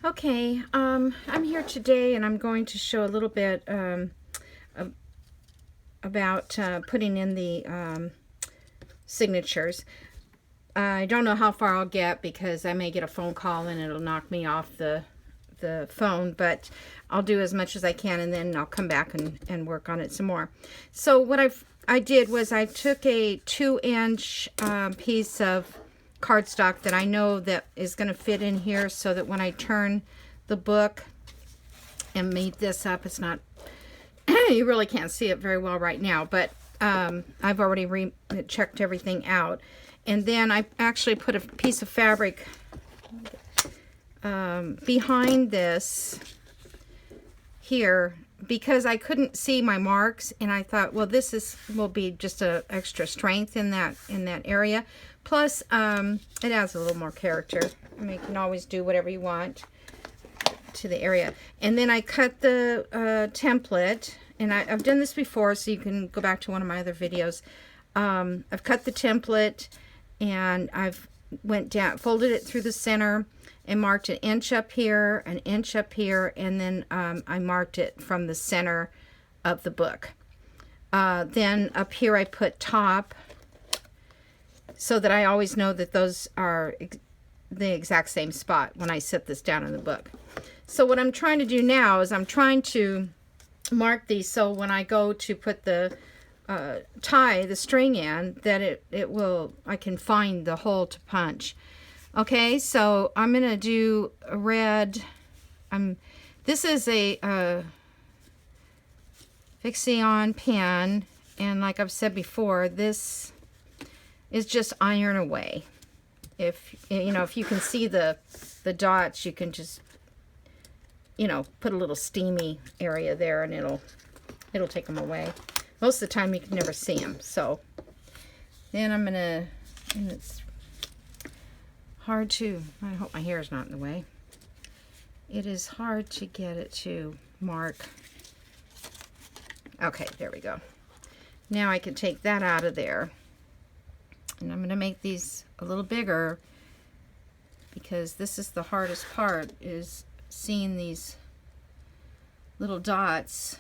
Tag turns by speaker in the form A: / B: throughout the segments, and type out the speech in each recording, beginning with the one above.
A: Okay, I'm here today and I'm going to show a little bit about putting in the signatures. I don't know how far I'll get because I may get a phone call and it'll knock me off the phone, but I'll do as much as I can and then I'll come back and work on it some more. So what I did was I took a 2-inch piece of cardstock that I know that is going to fit in here, so that when I turn the book and meet this up, it's not you really can't see it very well right now, but I've already checked everything out. And then I actually put a piece of fabric behind this here because I couldn't see my marks, and I thought, well, will be just a extra strength in that area. Plus, it adds a little more character. I mean, you can always do whatever you want to the area. And then I cut the template, and I've done this before, so you can go back to one of my other videos. I've cut the template, and I've went down, folded it through the center, and marked an inch up here, an inch up here, and then I marked it from the center of the book. Then up here I put top, so that I always know that those are the exact same spot when I set this down in the book. So what I'm trying to do now is I'm trying to mark these so when I go to put the tie the string in, that I can find the hole to punch. Okay, so I'm gonna do a red. This is a Fixion pen, and like I've said before, this is just iron away. If you can see the dots, you can just put a little steamy area there, and it'll take them away. Most of the time you can never see them. So then and it's hard to, I hope my hair is not in the way. It is hard to get it to mark. Okay, there we go. Now I can take that out of there. And I'm going to make these a little bigger because this is the hardest part, is seeing these little dots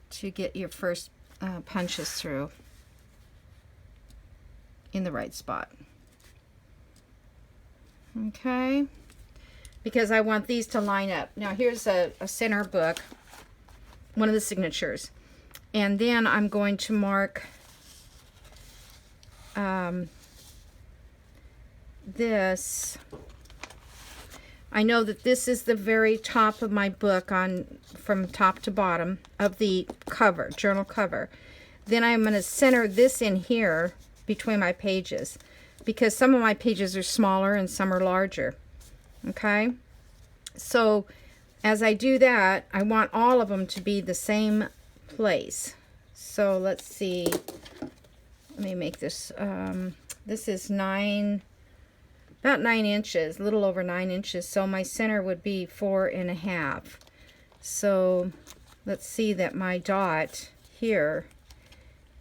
A: to get your first punches through in the right spot. Okay, because I want these to line up. Now here's a center book, one of the signatures, and then I'm going to mark this. I know that this is the very top of my book, from top to bottom of the cover, journal cover. Then I'm going to center this in here between my pages, because some of my pages are smaller and some are larger. Okay, so as I do that, I want all of them to be the same place. So let's see, let me make this, this is about 9 inches, a little over 9 inches, so my center would be 4.5. So let's see that my dot here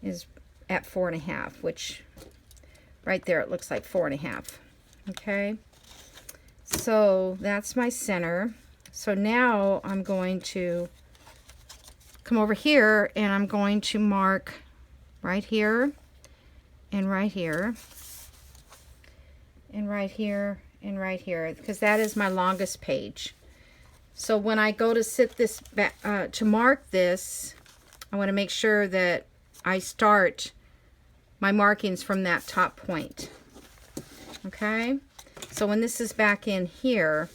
A: is at 4.5, which right there it looks like 4.5. Okay, so that's my center. So now I'm going to come over here and I'm going to mark right here and right here and right here and right here, because that is my longest page. So when I go to sit this back to mark this, I want to make sure that I start my markings from that top point. Okay, so when this is back in here,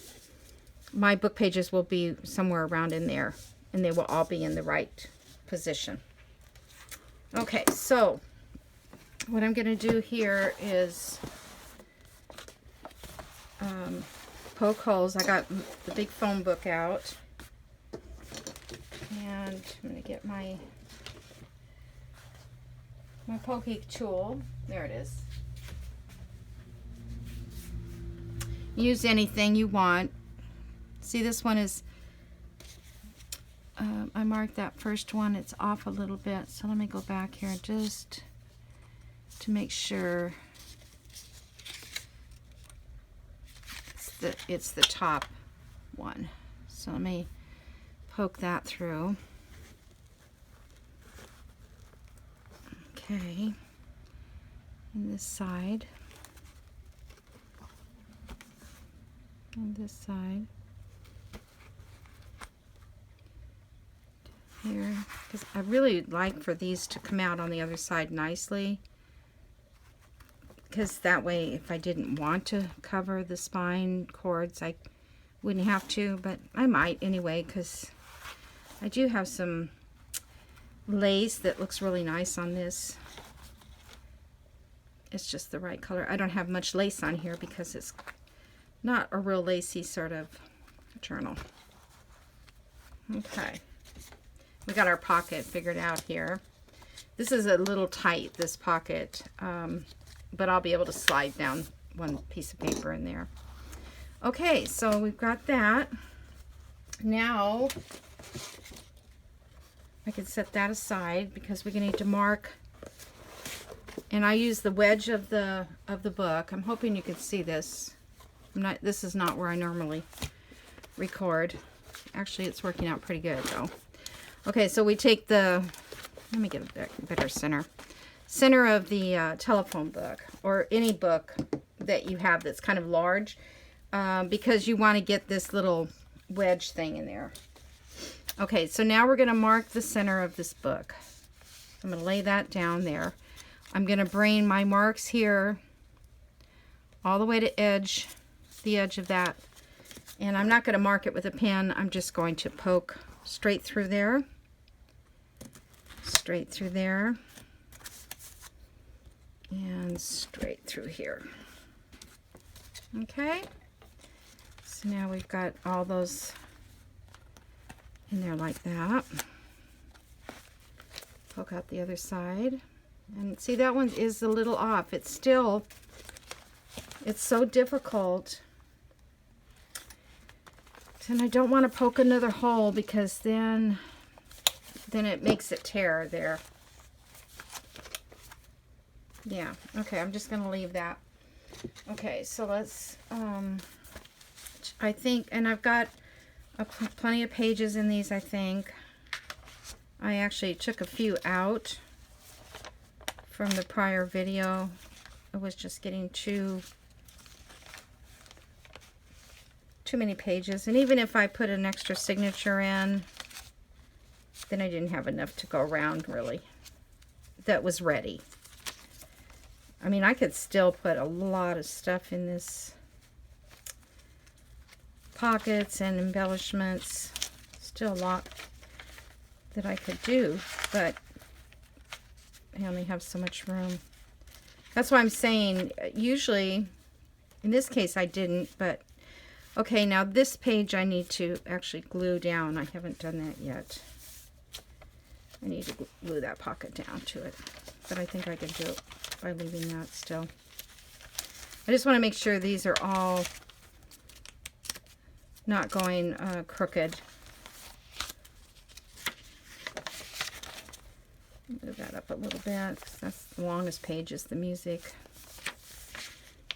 A: my book pages will be somewhere around in there, and they will all be in the right position. Okay, so what I'm going to do here is poke holes. I got the big phone book out, and I'm going to get my poking tool. There it is. Use anything you want. See, this one is, I marked that first one. It's off a little bit, so let me go back here just to make sure. It's it's the top one. So let me poke that through. Okay, and this side, and this side here, because I really like for these to come out on the other side nicely, because that way if I didn't want to cover the spine cords I wouldn't have to, but I might anyway, because I do have some lace that looks really nice on this. It's just the right color. I don't have much lace on here because it's not a real lacy sort of journal. Okay, we got our pocket figured out here. This is a little tight, this pocket, but I'll be able to slide down one piece of paper in there. Okay, so we've got that. Now I can set that aside because we're going to need to mark, and I use the wedge of the book. I'm hoping you can see this. This is not where I normally record. Actually, it's working out pretty good though. Okay, so we take the, let me get a better center of the telephone book, or any book that you have that's kind of large, because you want to get this little wedge thing in there. Okay, so now we're going to mark the center of this book. I'm going to lay that down there. I'm going to bring my marks here all the way to the edge of that. And I'm not going to mark it with a pen. I'm just going to poke straight through there. Straight through there. And straight through here. Okay. So now we've got all those in there like that. Poke out the other side. And see, that one is a little off. It's so difficult. And I don't want to poke another hole because then it makes it tear there. Yeah, okay, I'm just going to leave that. Okay, so let's, I think, and I've got plenty of pages in these, I think. I actually took a few out from the prior video. It was just getting too many pages, and even if I put an extra signature in, then I didn't have enough to go around really that was ready. I mean, I could still put a lot of stuff in this, pockets and embellishments, still a lot that I could do, but I only have so much room. That's why I'm saying, usually in this case I didn't, but okay, now this page I need to actually glue down. I haven't done that yet. I need to glue that pocket down to it, but I think I can do it by leaving that still. I just want to make sure these are all not going crooked. Move that up a little bit, because that's the longest page is the music.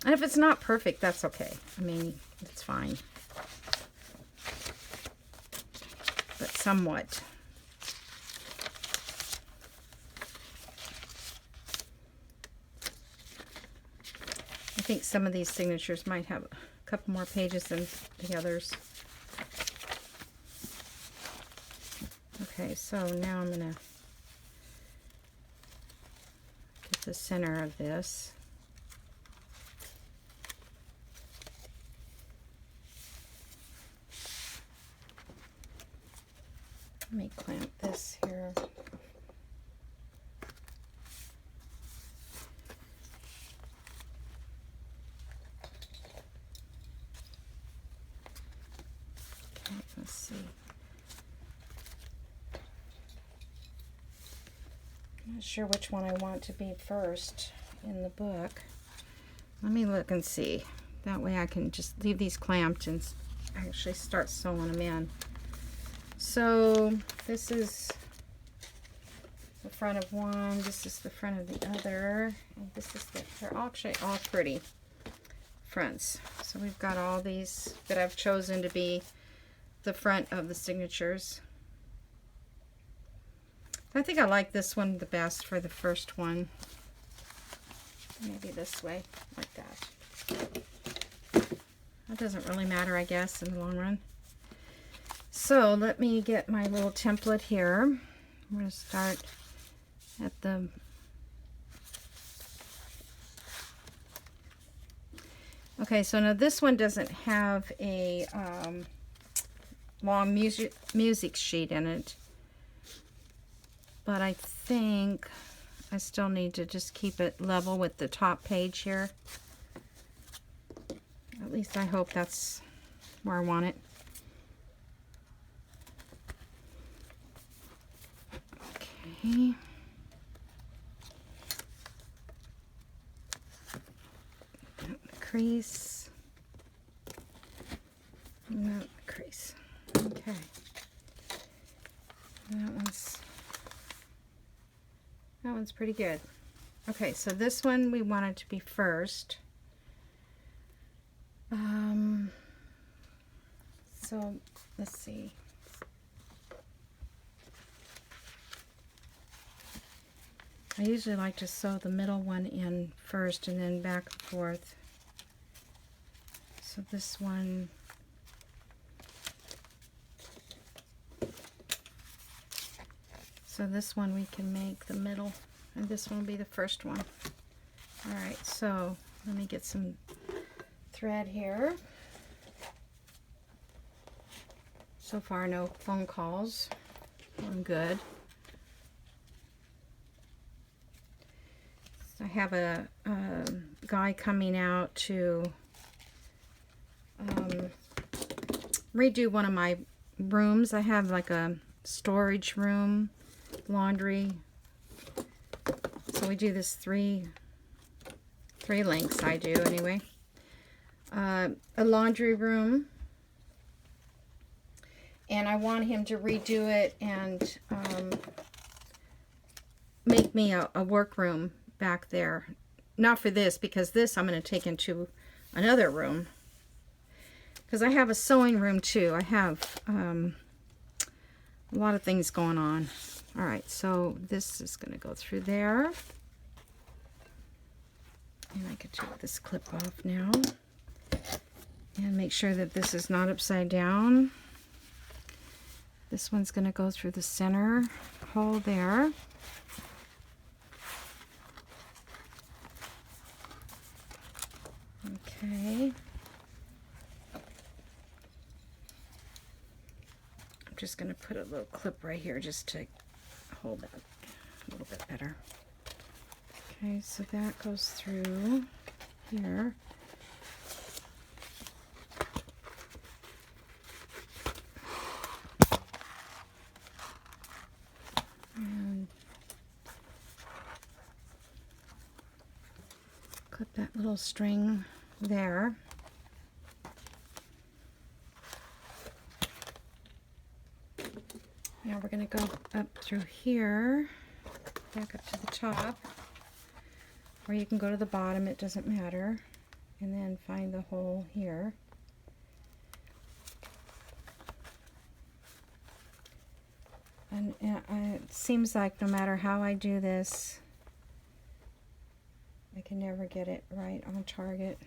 A: And if it's not perfect, that's okay. I mean, it's fine. But somewhat. I think some of these signatures might have a couple more pages than the others. Okay, so now I'm going to get the center of this. Let me clamp this here. Okay, let's see. I'm not sure which one I want to be first in the book. Let me look and see. That way I can just leave these clamped and actually start sewing them in. So this is the front of one, this is the front of the other, and this is they're actually all pretty fronts. So we've got all these that I've chosen to be the front of the signatures. I think I like this one the best for the first one. Maybe this way, like that. That doesn't really matter, I guess, in the long run. So let me get my little template here. I'm going to start at the... Okay, so now this one doesn't have a long music sheet in it. But I think I still need to just keep it level with the top page here. At least I hope that's where I want it. Okay. Crease. No crease. Okay. That one's pretty good. Okay, so this one we want it to be first. So let's see. I usually like to sew the middle one in first and then back and forth. So this one, we can make the middle, and this one will be the first one. All right, so let me get some thread here. So far, no phone calls. I'm good. I have a guy coming out to redo one of my rooms. I have like a storage room, laundry. So we do this three lengths, I do anyway. A laundry room. And I want him to redo it and make me a workroom back there. Not for this, because this I'm going to take into another room. Because I have a sewing room too. I have a lot of things going on. Alright, so this is going to go through there. And I can take this clip off now. And make sure that this is not upside down. This one's going to go through the center hole there. Okay. I'm just going to put a little clip right here just to hold that a little bit better. Okay, so that goes through here. And clip that little string there. Now we're going to go up through here, back up to the top, or you can go to the bottom, it doesn't matter, and then find the hole here. And it seems like no matter how I do this, I can never get it right on target.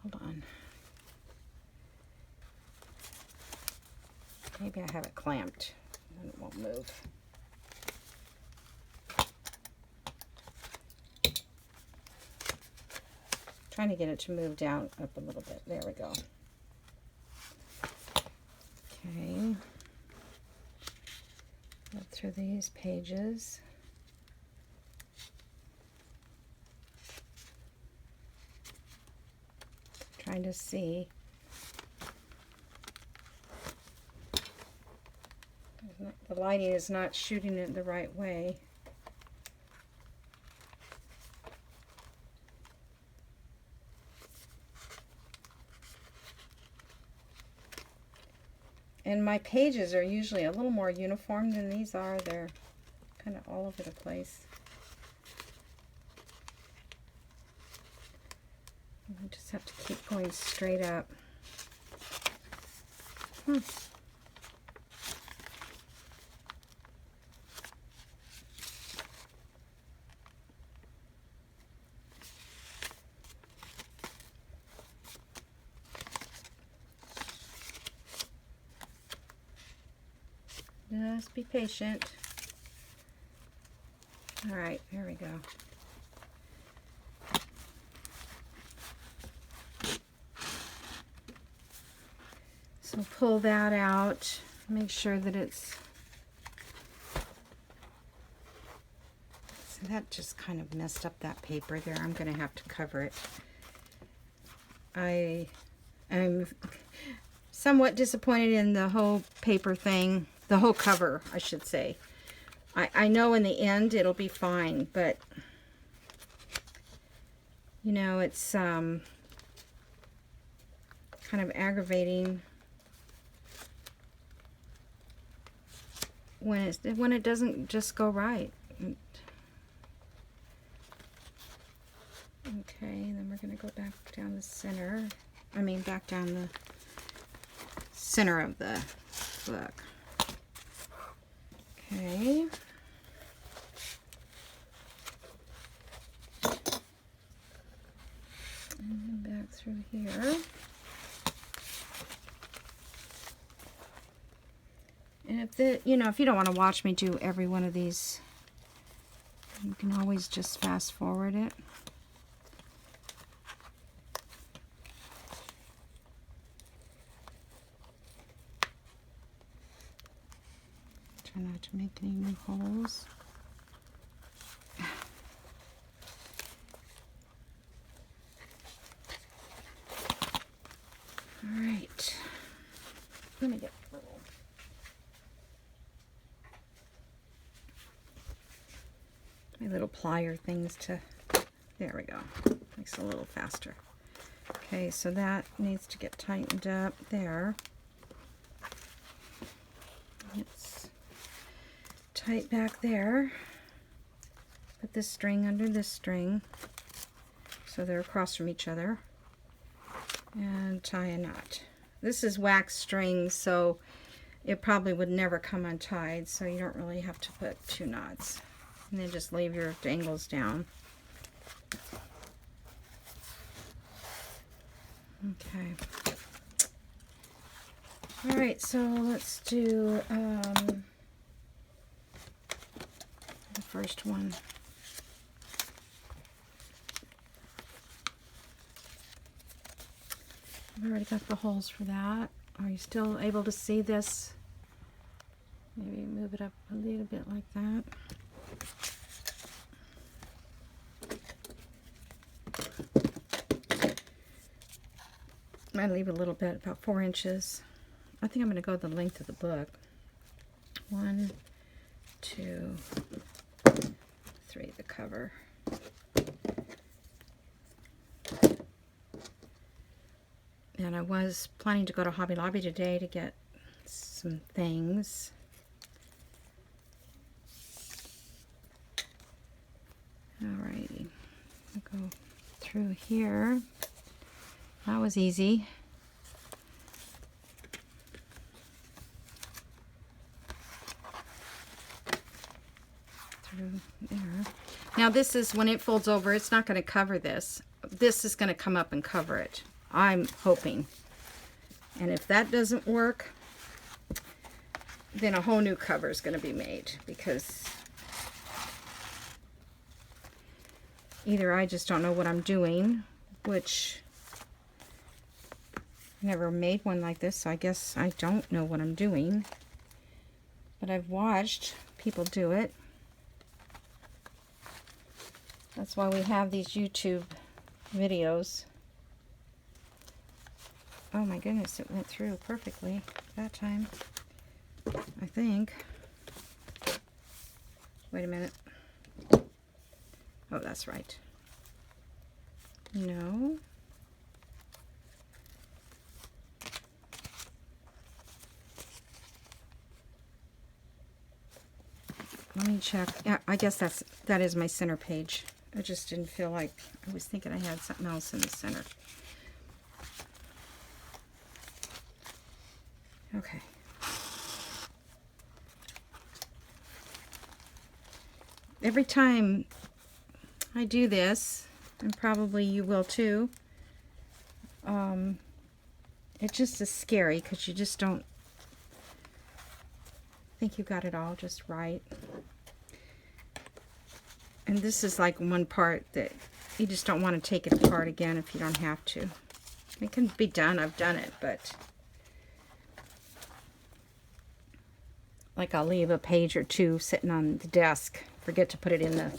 A: Hold on. Maybe I have it clamped and it won't move. Trying to get it to move down up a little bit. There we go. Okay. Go through these pages. Trying to see. The lighting is not shooting it the right way. And my pages are usually a little more uniform than these are. They're kind of all over the place. I just have to keep going straight up. Just be patient. All right, here we go. So pull that out. Make sure that it's... So that just kind of messed up that paper there. I'm going to have to cover it. I'm somewhat disappointed in the whole paper thing. The whole cover, I should say. I know in the end it'll be fine, but you know, it's kind of aggravating when it doesn't just go right. Okay, then we're going to go back down the center. I mean, back down the center of the book. Okay. And then back through here. And if if you don't want to watch me do every one of these, you can always just fast forward it. Try not to make any new holes. All right. Let me get a little. My little plier things to. There we go. Makes it a little faster. Okay, so that needs to get tightened up there. It's tight back there. Put this string under this string so they're across from each other. And tie a knot. This is wax string, so it probably would never come untied, so you don't really have to put 2 knots. And then just leave your dangles down. Okay. All right, so let's do the first one. I've already got the holes for that. Are you still able to see this? Maybe move it up a little bit like that. I leave a little bit, about 4 inches. I think I'm going to go the length of the book. 1, 2, 3, the cover. And I was planning to go to Hobby Lobby today to get some things. Alrighty, I'll go through here. That was easy. Through there. Now this is, when it folds over, it's not going to cover this. This is going to come up and cover it. I'm hoping. And if that doesn't work, then a whole new cover is going to be made, because either I just don't know what I'm doing, which I never made one like this, so I guess I don't know what I'm doing. But I've watched people do it. That's why we have these YouTube videos. Oh my goodness, it went through perfectly that time, I think. Wait a minute. Oh, that's right. No. Let me check. Yeah, I guess that is my center page. I just didn't feel like, I was thinking I had something else in the center. Okay. Every time I do this, and probably you will too, it just is scary because you just don't think you got it all just right. And this is like one part that you just don't want to take it apart again if you don't have to. It can be done, I've done it, but like I'll leave a page or two sitting on the desk, forget to put it in the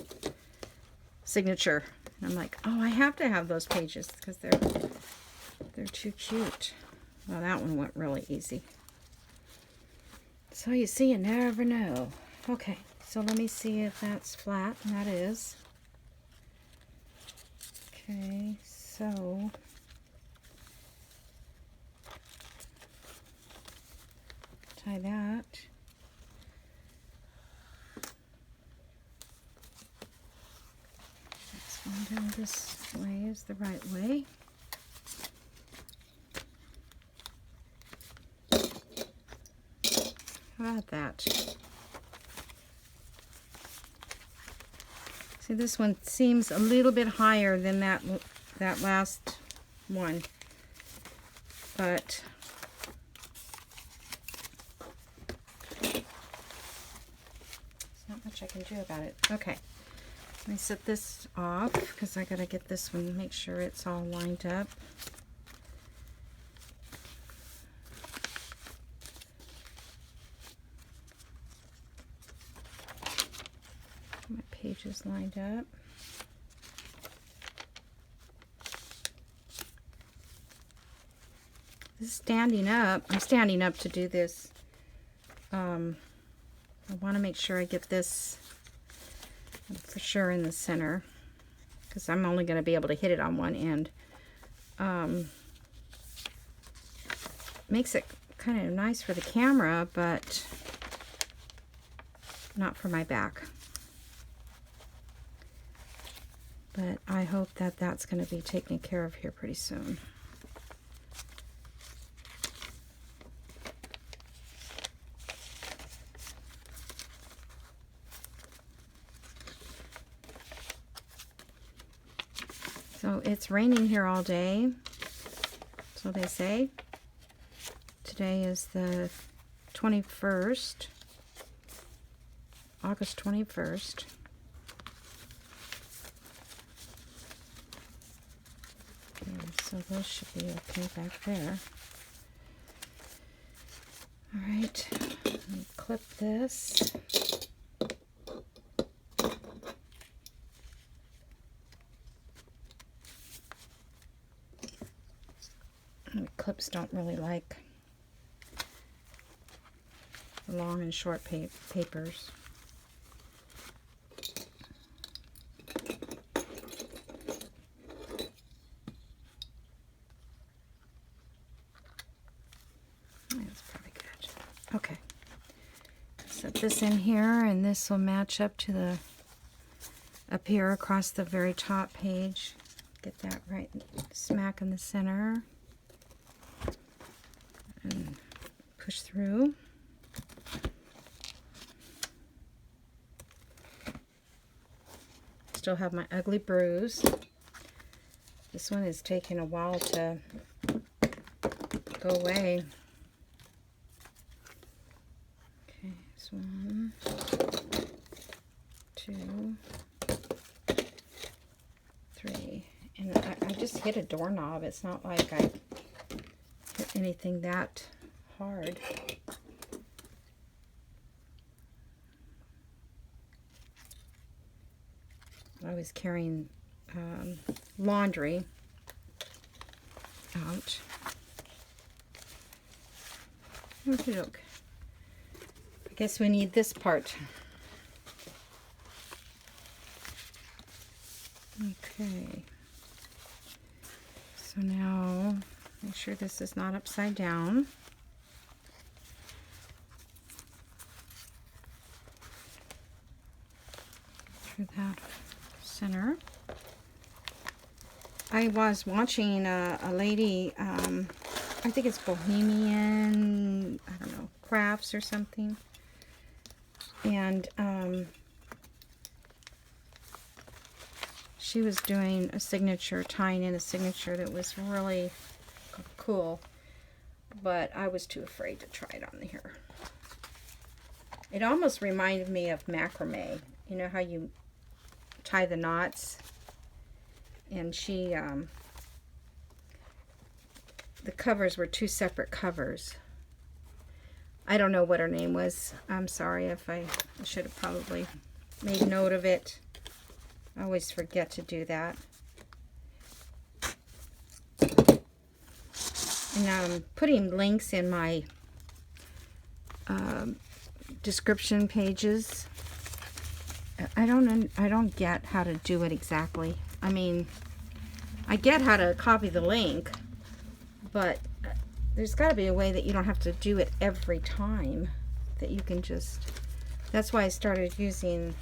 A: signature. And I'm like, oh, I have to have those pages because they're too cute. Well, that one went really easy. So you see, you never know. Okay, so let me see if that's flat, and that is. Okay, so tie that. This one down this way is the right way. How about that? See, this one seems a little bit higher than that last one, but there's not much I can do about it. Okay, let me set this off because I gotta get this one, make sure it's all lined up. My pages lined up. This is standing up. I'm standing up to do this. I want to make sure I get this for sure in the center because I'm only going to be able to hit it on one end. Makes it kind of nice for the camera, but not for my back. But I hope that that's going to be taken care of here pretty soon. So it's raining here all day, so they say. Today is the 21st, August 21st. So those should be okay back there. All right, let me clip this. And clips don't really like long and short papers. Okay, set this in here, and this will match up to the up here across the very top page. Get that right smack in the center, and push through. Still have my ugly bruise. This one is taking a while to go away. 1, 2, 3, and I just hit a doorknob. It's not like I hit anything that hard. I was carrying laundry out. Okay, look. I guess we need this part. Okay. So now, make sure this is not upside down. Through that center. center. I was watching a lady, I think it's Bohemian, I don't know, Crafts or something. And she was doing a signature, tying in a signature that was really cool. But I was too afraid to try it on here. It almost reminded me of macrame. You know how you tie the knots? And she, the covers were two separate covers. I don't know what her name was. I'm sorry if I should have probably made note of it. I always forget to do that. And I'm putting links in my description pages. I don't get how to do it exactly. I mean, I get how to copy the link, but there's got to be a way that you don't have to do it every time, that you can just, that's why I started using,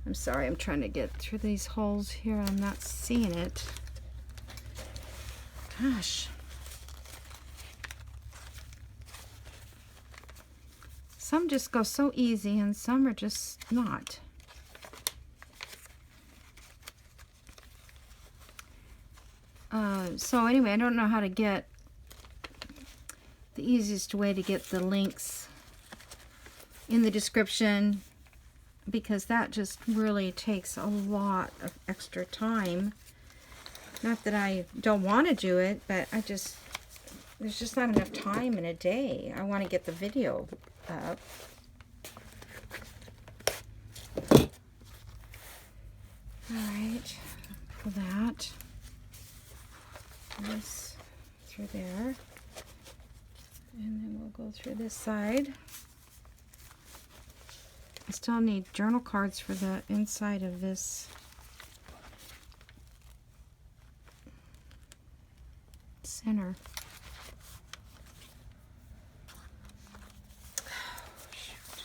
A: I'm sorry, I'm trying to get through these holes here. I'm not seeing it. Gosh. Some just go so easy and some are just not. So anyway, I don't know how to get the easiest way to get the links in the description, because that just really takes a lot of extra time. Not that I don't want to do it, but there's just not enough time in a day. I want to get the video up. Alright, pull that. This through there. And then we'll go through this side. I still need journal cards for the inside of this center. Oh, shoot.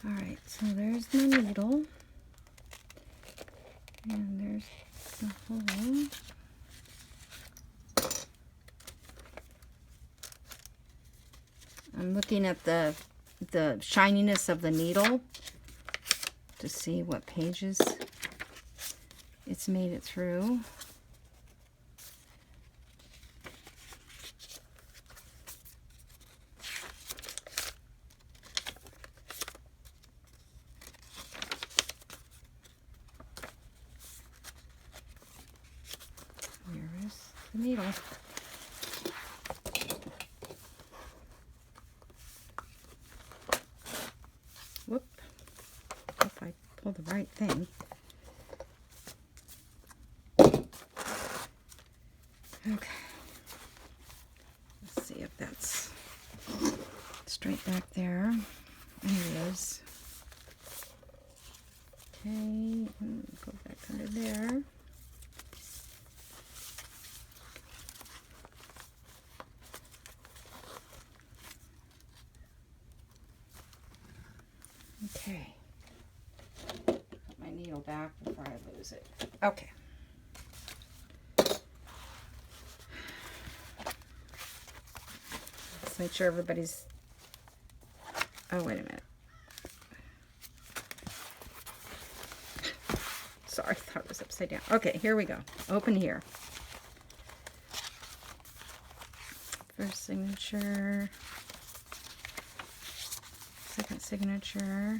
A: All right, so there's the needle, and there's the hole. I'm looking at the shininess of the needle to see what pages it's made it through. Where is the needle? Whoop. Hope I pulled the right thing. Okay. Let's see if that's straight back there. There it is. Okay, go back under there. Okay. Put my needle back before I lose it. Okay. Let's make sure everybody's... Oh, wait a minute. Sorry, I thought it was upside down. Okay, here we go. Open here. First signature. Second signature.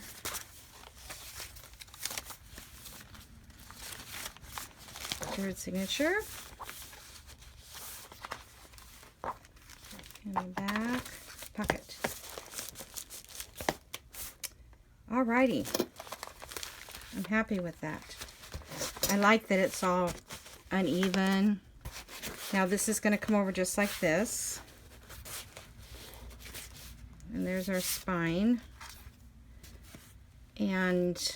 A: Third signature. In the back pocket. Alrighty. I'm happy with that. I like that it's all uneven. Now this is going to come over just like this. And there's our spine. And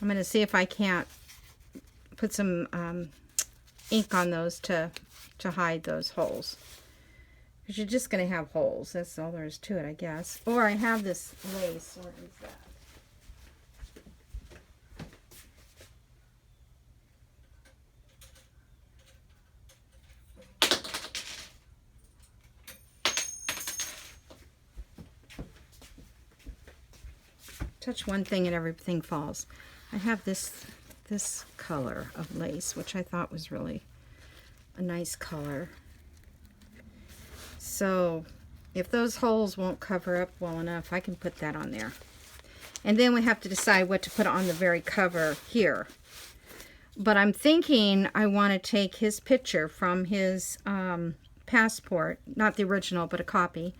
A: I'm going to see if I can't put some ink on those to hide those holes. Because you're just going to have holes. That's all there is to it, I guess. Or I have this lace. What is that? Touch one thing and everything falls. I have this color of lace, which I thought was really a nice color. So if those holes won't cover up well enough, I can put that on there. And then we have to decide what to put on the very cover here. But I'm thinking I want to take his picture from his passport, not the original, but a copy.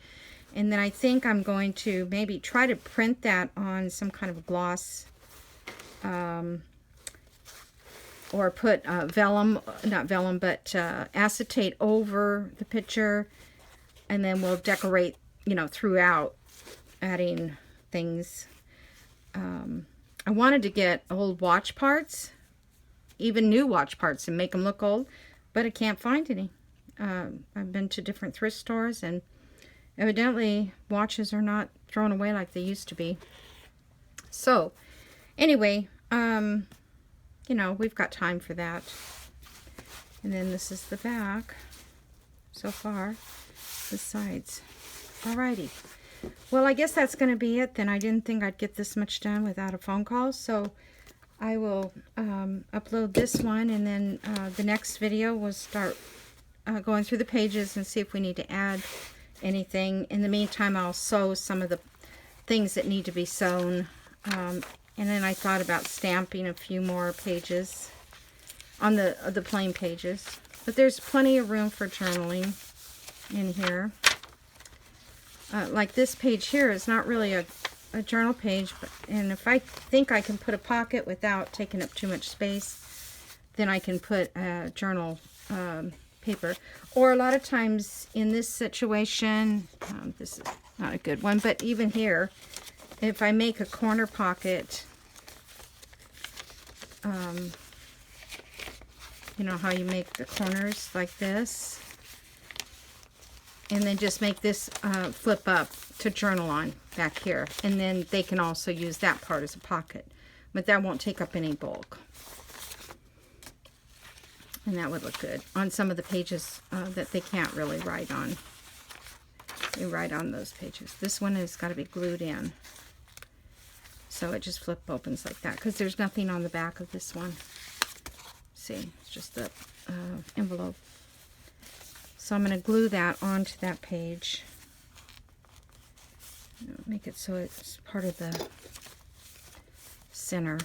A: And then I think I'm going to maybe try to print that on some kind of gloss, or put vellum, not vellum, but acetate over the picture. And then we'll decorate, you know, throughout, adding things. I wanted to get old watch parts, even new watch parts, and make them look old, but I can't find any. I've been to different thrift stores, and evidently watches are not thrown away like they used to be. So anyway, you know, we've got time for that. And then this is the back so far, the sides. Alrighty. Well, I guess that's going to be it then. I didn't think I'd get this much done without a phone call, so I will upload this one, and then the next video we'll start going through the pages and see if we need to add anything. In the meantime, I'll sew some of the things that need to be sewn, and then I thought about stamping a few more pages on the plain pages. But there's plenty of room for journaling in here. Like this page here is not really a journal page, but, and if I think I can put a pocket without taking up too much space, then I can put a journal paper. Or a lot of times in this situation, this is not a good one, but even here, if I make a corner pocket, you know how you make the corners like this, and then just make this flip up to journal on back here, and then they can also use that part as a pocket, but that won't take up any bulk, and that would look good on some of the pages that they can't really write on. They write on those pages. This one has got to be glued in, so it just flip opens like that, because there's nothing on the back of this one. See, it's just the envelope. So I'm going to glue that onto that page. Make it so it's part of the center.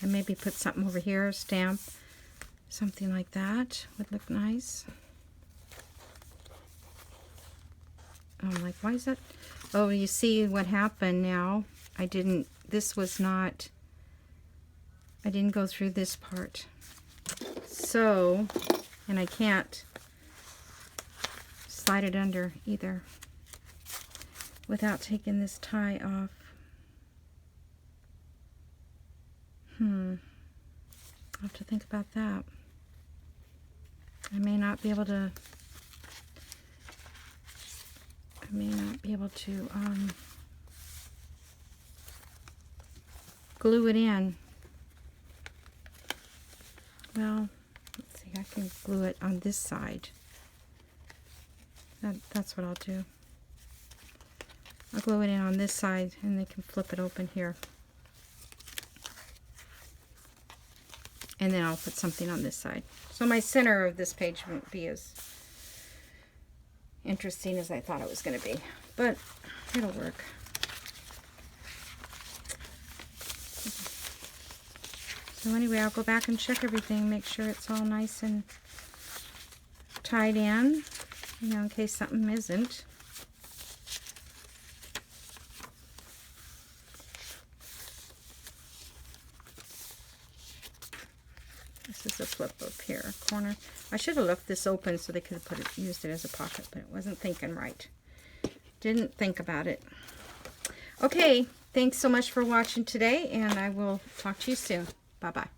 A: And maybe put something over here, stamp, something like that would look nice. Oh, I'm like, why is that? Oh, you see what happened now. I didn't go through this part. So, and I can't slide it under either without taking this tie off. I'll have to think about that. I may not be able to glue it in. Well, let's see, I can glue it on this side. That's what I'll do. I'll glue it in on this side, and they can flip it open here. And then I'll put something on this side. So my center of this page won't be as interesting as I thought it was going to be. But it'll work. So anyway, I'll go back and check everything, make sure it's all nice and tied in, you know, in case something isn't. This is a flip up here, a corner. I should have left this open so they could have used it as a pocket, but it wasn't thinking right. Didn't think about it. Okay, thanks so much for watching today, and I will talk to you soon. Bye-bye.